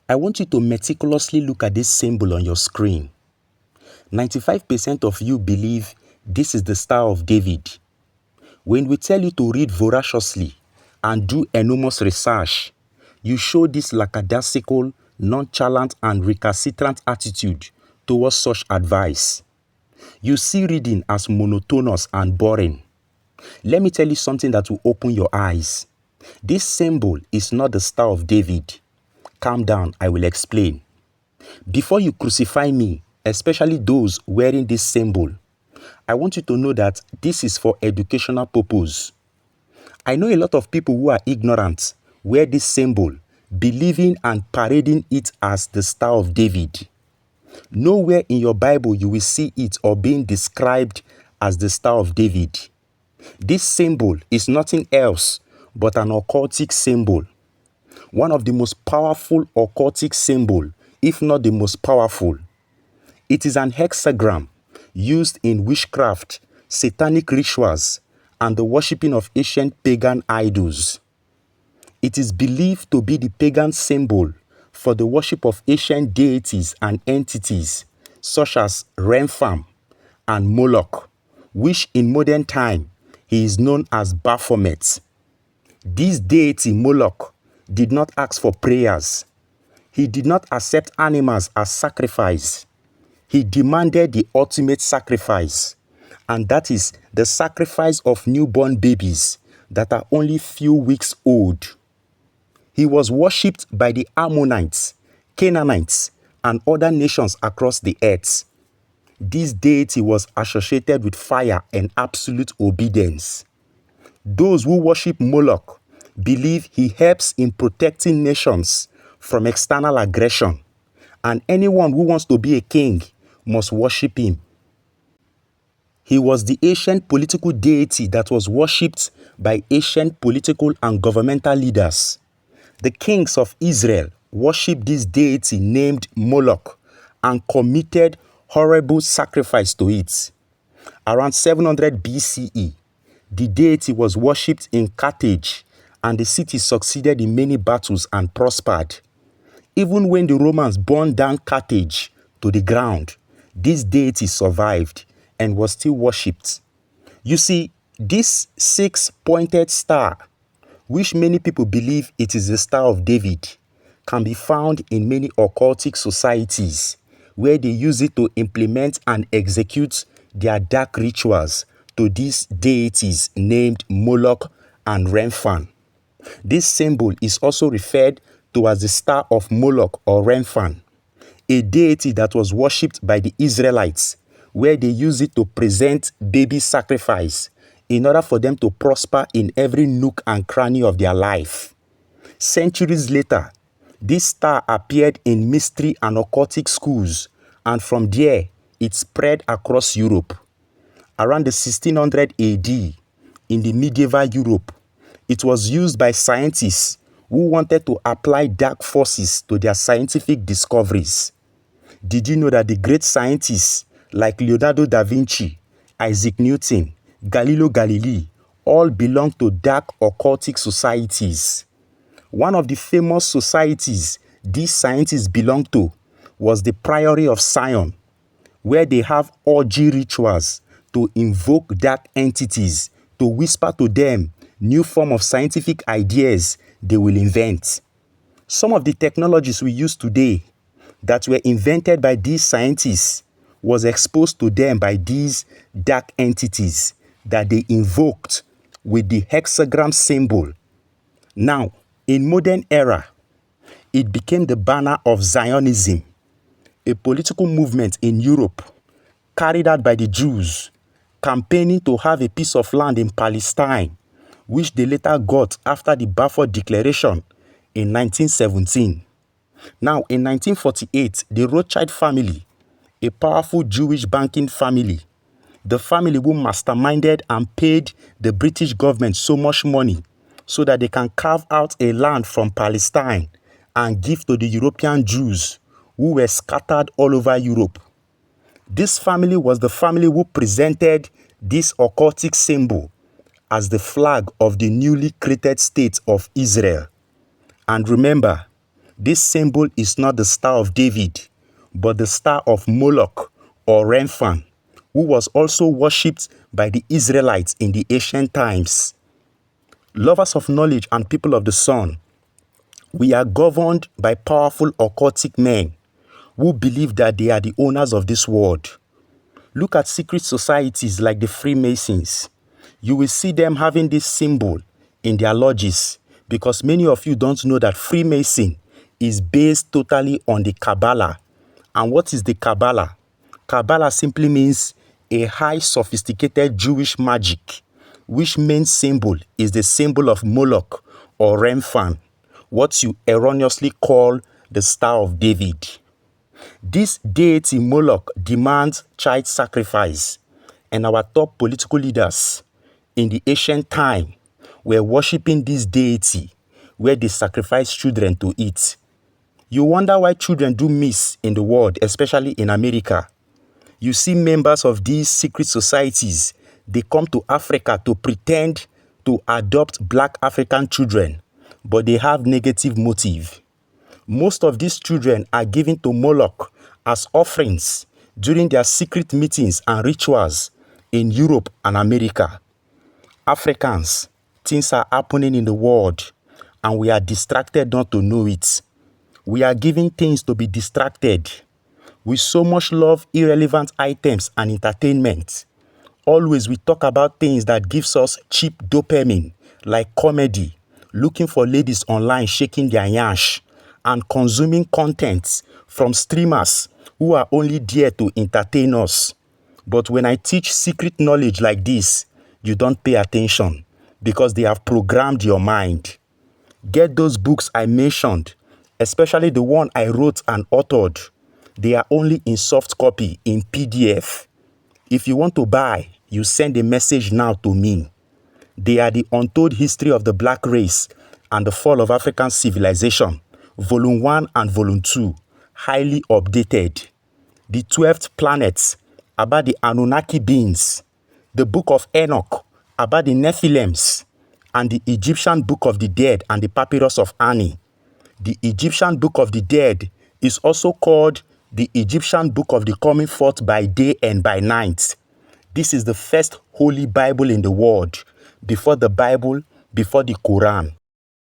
I want you to meticulously look at this symbol on your screen. 95% of you believe this is the Star of David. When we tell you to read voraciously and do enormous research, you show this lackadaisical, nonchalant, and recalcitrant attitude towards such advice. You see reading as monotonous and boring. Let me tell you something that will open your eyes. This symbol is not the Star of David. Calm down, I will explain. Before you crucify me, especially those wearing this symbol, I want you to know that this is for educational purpose. I know a lot of people who are ignorant wear this symbol, believing and parading it as the Star of David. Nowhere in your Bible you will see it or being described as the Star of David. This symbol is nothing else but an occultic symbol. One of the most powerful occultic symbol, if not the most powerful. It is an hexagram used in witchcraft, satanic rituals, and the worshipping of ancient pagan idols. It is believed to be the pagan symbol for the worship of ancient deities and entities such as Remphan and Moloch, which in modern time he is known as Baphomet. This deity Moloch did not ask for prayers. He did not accept animals as sacrifice. He demanded the ultimate sacrifice, and that is the sacrifice of newborn babies that are only few weeks old. He was worshipped by the Ammonites, Canaanites, and other nations across the earth. This deity was associated with fire and absolute obedience. Those who worship Moloch believe he helps in protecting nations from external aggression, and anyone who wants to be a king must worship him. He was the ancient political deity that was worshipped by ancient political and governmental leaders. The kings of Israel worshipped this deity named Moloch and committed horrible sacrifice to it. Around 700 BCE, the deity was worshipped in Carthage, and the city succeeded in many battles and prospered. Even when the Romans burned down Carthage to the ground, this deity survived and was still worshipped. You see, this six-pointed star, which many people believe it is the Star of David, can be found in many occultic societies where they use it to implement and execute their dark rituals to these deities named Moloch and Remphan. This symbol is also referred to as the Star of Moloch or Remphan, a deity that was worshipped by the Israelites, where they use it to present baby sacrifice in order for them to prosper in every nook and cranny of their life. Centuries later, this star appeared in mystery and occultic schools, and from there, it spread across Europe. Around the 1600 AD, in the medieval Europe, it was used by scientists who wanted to apply dark forces to their scientific discoveries. Did you know that the great scientists like Leonardo da Vinci, Isaac Newton, Galileo Galilei all belong to dark occultic societies? One of the famous societies these scientists belong to was the Priory of Sion, where they have orgy rituals to invoke dark entities to whisper to them new form of scientific ideas they will invent. Some of the technologies we use today that were invented by these scientists was exposed to them by these dark entities that they invoked with the hexagram symbol. Now, in modern era, it became the banner of Zionism, a political movement in Europe carried out by the Jews, campaigning to have a piece of land in Palestine, which they later got after the Balfour Declaration in 1917. Now, in 1948, the Rothschild family, a powerful Jewish banking family, the family who masterminded and paid the British government so much money so that they can carve out a land from Palestine and give to the European Jews who were scattered all over Europe. This family was the family who presented this occultic symbol as the flag of the newly created state of Israel. And remember, This symbol is not the Star of David, but the Star of Moloch or Remphan, who was also worshipped by the Israelites in the ancient times. Lovers of knowledge and people of the sun, we are governed by powerful occultic men who believe that they are the owners of this world. Look at secret societies like the Freemasons. You will see them having this symbol in their lodges because many of you don't know that Freemason is based totally on the Kabbalah. And what is the Kabbalah? Kabbalah simply means a high sophisticated Jewish magic, which main symbol is the symbol of Moloch or Remphan, what you erroneously call the Star of David. This deity Moloch demands child sacrifice, and our top political leaders in the ancient time were worshipping this deity where they sacrifice children to eat. You wonder why children do miss in the world, especially in America. You see members of these secret societies, they come to Africa to pretend to adopt black African children, but they have negative motive. Most of these children are given to Moloch as offerings during their secret meetings and rituals in Europe and America. Africans, things are happening in the world and we are distracted not to know it. We are given things to be distracted. We so much love irrelevant items and entertainment. Always we talk about things that gives us cheap dopamine, like comedy, looking for ladies online shaking their yansh, and consuming content from streamers who are only there to entertain us. But when I teach secret knowledge like this, you don't pay attention because they have programmed your mind. Get those books I mentioned, especially the one I wrote and authored. They are only in soft copy in PDF. If you want to buy, you send a message now to me. They are the untold history of the black race and the fall of African civilization, Volume 1 and Volume 2, highly updated. The 12th planets, about the Anunnaki beings. The Book of Enoch, about the Nephilims. And the Egyptian Book of the Dead and the Papyrus of Ani. The Egyptian Book of the Dead is also called the Egyptian Book of the Coming Forth by Day and by Night. This is the first holy Bible in the world, before the Bible, before the Quran.